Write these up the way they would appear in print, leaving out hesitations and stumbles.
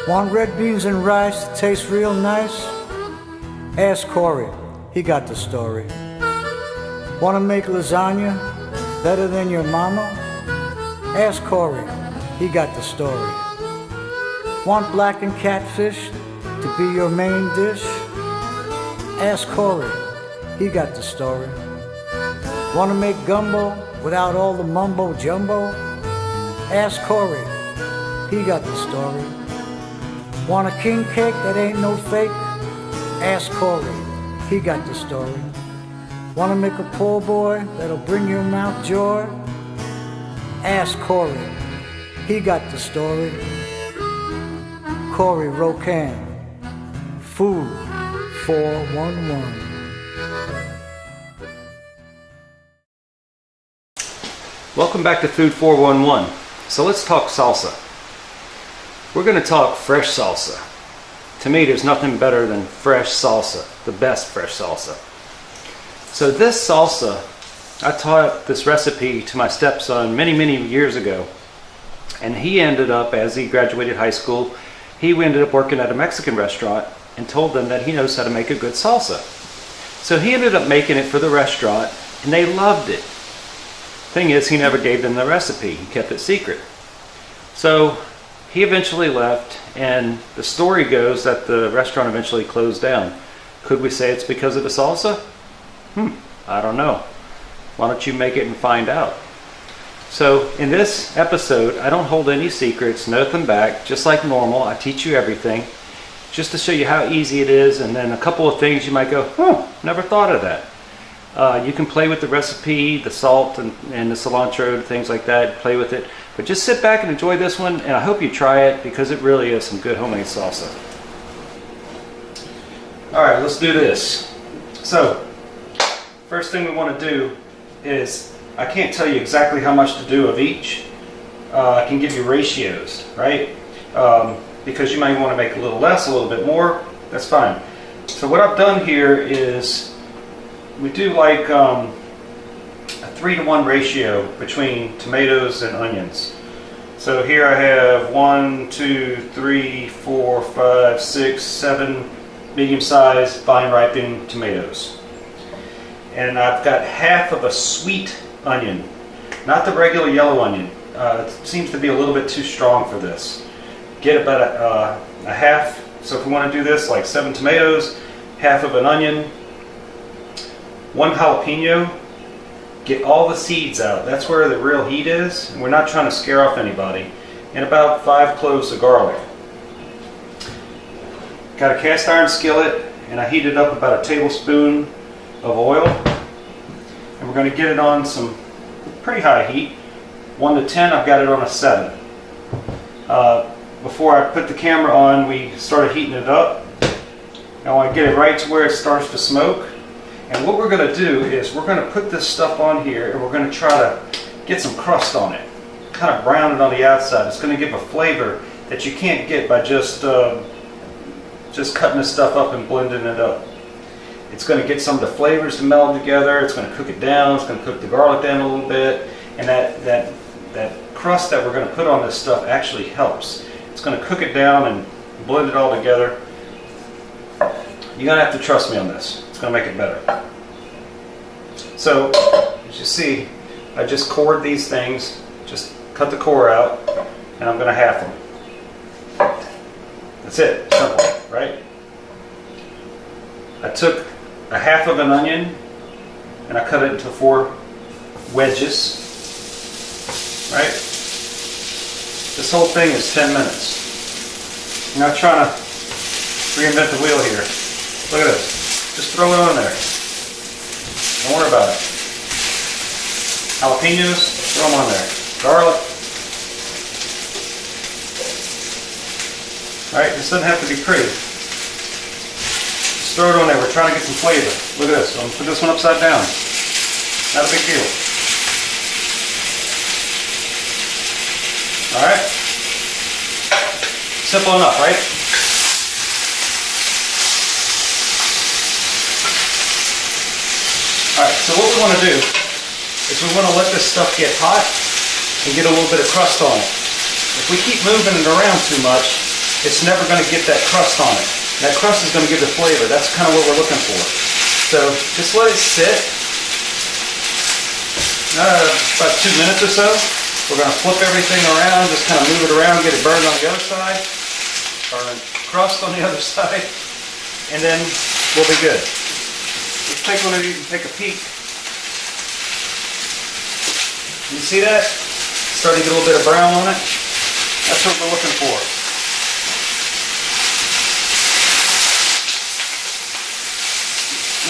Want red beans and rice that taste real nice? Ask Corey, he got the story. Want to make lasagna better than your mama? Ask Corey, he got the story. Want blackened catfish to be your main dish? Ask Corey, he got the story. Want to make gumbo without all the mumbo jumbo? Ask Corey, he got the story. Want a king cake that ain't no fake? Ask Corey, he got the story. Want to make a poor boy that'll bring your mouth joy? Ask Corey, he got the story. Corey Rocan, Food 411. Welcome back to Food 411. So let's talk salsa. We're going to talk fresh salsa. To me, there's nothing better than fresh salsa, the best fresh salsa. So this salsa, I taught this recipe to my stepson many, many years ago. And he ended up, as he graduated high school, he ended up working at a Mexican restaurant and told them that he knows how to make a good salsa. So he ended up making it for the restaurant and they loved it. Thing is, he never gave them the recipe. He kept it secret. So he eventually left, and the story goes that the restaurant eventually closed down. Could we say it's because of the salsa? I don't know. Why don't you make it and find out? So in this episode, I don't hold any secrets, nothing back, just like normal. I teach you everything just to show you how easy it is, and then a couple of things you might go, never thought of that. You can play with the recipe, the salt and the cilantro, things like that, play with it. But just sit back and enjoy this one, and I hope you try it because it really is some good homemade salsa. Alright, let's do this. So, first thing we want to do is, I can't tell you exactly how much to do of each. I can give you ratios, right? Because you might want to make a little less, a little bit more, that's fine. So what I've done here is, we do like a 3-to-1 ratio between tomatoes and onions. So here I have 1, 2, 3, 4, 5, 6, 7 medium-sized vine ripened tomatoes. And I've got half of a sweet onion, not the regular yellow onion. It seems to be a little bit too strong for this. Get about a half. So if we want to do this, like 7 tomatoes, half of an onion, 1 jalapeno, get all the seeds out. That's where the real heat is. And we're not trying to scare off anybody. And about 5 cloves of garlic. Got a cast iron skillet, and I heated up about a tablespoon of oil. And we're going to get it on some pretty high heat. 1 to 10, I've got it on a 7. Before I put the camera on, we started heating it up. I want to get it right to where it starts to smoke. And what we're going to do is we're going to put this stuff on here and we're going to try to get some crust on it. Kind of brown it on the outside. It's going to give a flavor that you can't get by just cutting this stuff up and blending it up. It's going to get some of the flavors to meld together. It's going to cook it down. It's going to cook the garlic down a little bit. And that crust that we're going to put on this stuff actually helps. It's going to cook it down and blend it all together. You're going to have to trust me on this. It's going to make it better. So, as you see, I just cored these things, just cut the core out, and I'm going to half them. That's it. Simple, right? I took a half of an onion, and I cut it into 4 wedges. Right? This whole thing is 10 minutes. I'm not trying to reinvent the wheel here. Look at this. Just throw it on there. Don't worry about it. Jalapenos, throw them on there. Garlic. Alright, this doesn't have to be pretty. Just throw it on there. We're trying to get some flavor. Look at this. I'm going to put this one upside down. Not a big deal. Alright? Simple enough, right? Alright, so what we want to do is we want to let this stuff get hot and get a little bit of crust on it. If we keep moving it around too much, it's never going to get that crust on it. That crust is going to give the flavor. That's kind of what we're looking for. So just let it sit. About 2 minutes or so. We're going to flip everything around, just kind of move it around, get it burned on the other side, burn crust on the other side, and then we'll be good. Let's take one of these and take a peek. You see that? Starting to get a little bit of brown on it. That's what we're looking for.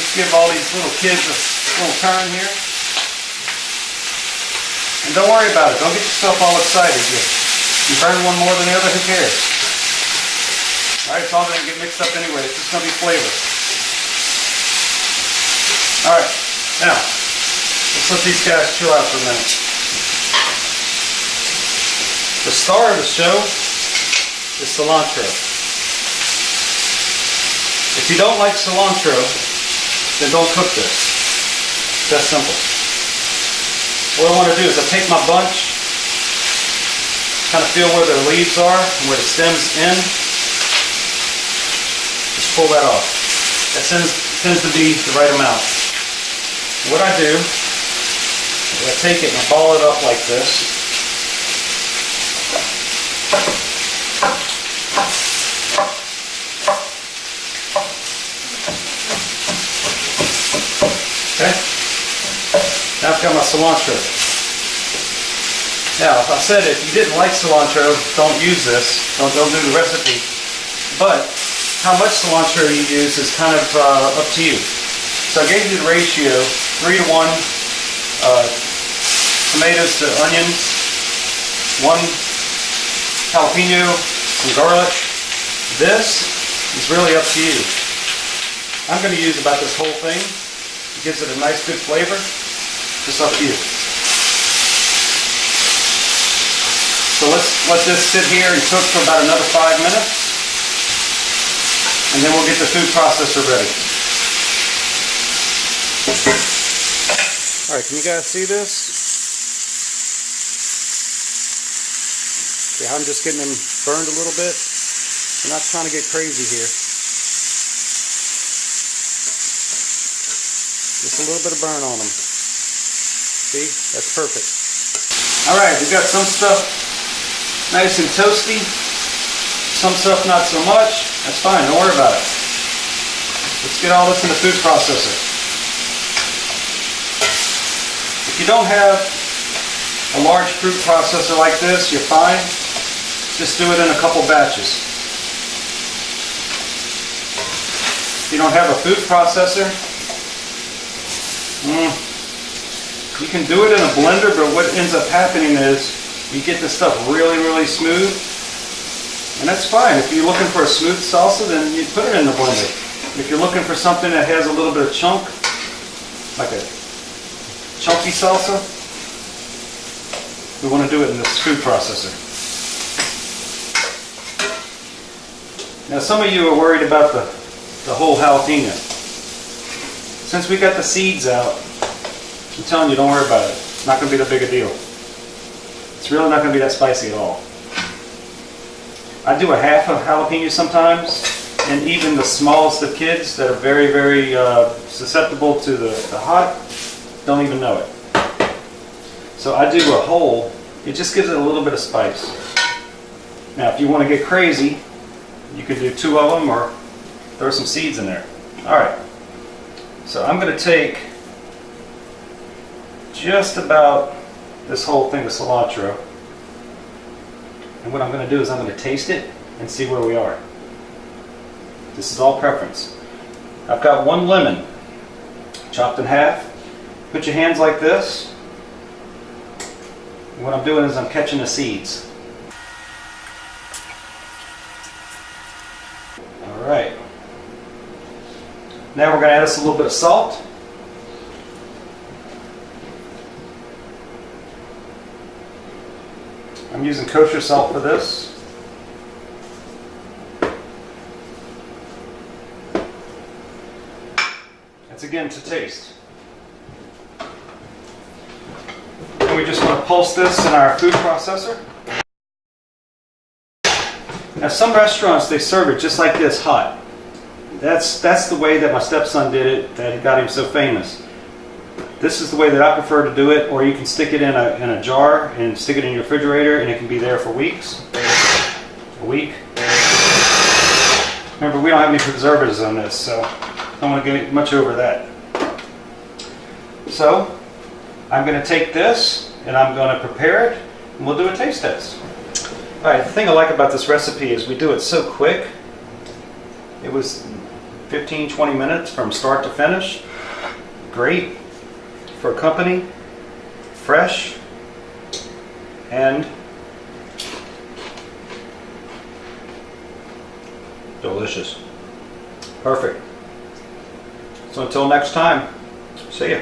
Let's give all these little kids a little turn here. And don't worry about it. Don't get yourself all excited. You burn one more than the other, who cares? Alright, it's all going to get mixed up anyway. It's just going to be flavor. Alright, now, let's let these guys chill out for a minute. The star of the show is cilantro. If you don't like cilantro, then don't cook this. It's that simple. What I want to do is I take my bunch, kind of feel where their leaves are and where the stems end. Just pull that off. That tends to be the right amount. What I do is I take it and I ball it up like this. Okay? Now I've got my cilantro. Now, if I said if you didn't like cilantro, don't use this. Don't do the recipe. But how much cilantro you use is kind of up to you. So I gave you the ratio, 3 to 1 tomatoes to onions, 1 jalapeno, some garlic. This is really up to you. I'm going to use about this whole thing. It gives it a nice good flavor. Just up to you. So let's let this sit here and cook for about another 5 minutes. And then we'll get the food processor ready. Alright, can you guys see this? See how I'm just getting them burned a little bit? We're not trying to get crazy here. Just a little bit of burn on them. See? That's perfect. Alright, we've got some stuff nice and toasty. Some stuff not so much. That's fine, don't worry about it. Let's get all this in the food processor. If you don't have a large food processor like this, you're fine. Just do it in a couple batches. If you don't have a food processor, you can do it in a blender, but what ends up happening is you get this stuff really, really smooth. And that's fine. If you're looking for a smooth salsa, then you put it in the blender. If you're looking for something that has a little bit of chunk, like a chunky salsa, we want to do it in this food processor. Now some of you are worried about the whole jalapeno. Since we got the seeds out, I'm telling you, don't worry about it. It's not going to be that big a deal. It's really not going to be that spicy at all. I do a half of jalapeno sometimes, and even the smallest of kids that are very, very susceptible to the hot don't even know it. So I do a whole. It just gives it a little bit of spice. Now, if you want to get crazy, you can do 2 of them or throw some seeds in there. All right. So I'm going to take just about this whole thing of cilantro. And what I'm going to do is I'm going to taste it and see where we are. This is all preference. I've got 1 lemon chopped in half. Put your hands like this. And what I'm doing is I'm catching the seeds. Alright. Now we're going to add us a little bit of salt. I'm using kosher salt for this. It's again to taste. And we just want to pulse this in our food processor. Now some restaurants, they serve it just like this, hot. That's the way that my stepson did it, that it got him so famous. This is the way that I prefer to do it, or you can stick it in a jar and stick it in your refrigerator and it can be there for weeks. A week. Remember, we don't have any preservatives on this, so I don't want to get much over that. So, I'm going to take this and I'm going to prepare it and we'll do a taste test. Alright, the thing I like about this recipe is we do it so quick. It was 15-20 minutes from start to finish. Great for company, fresh, and delicious. Perfect. So until next time, see ya.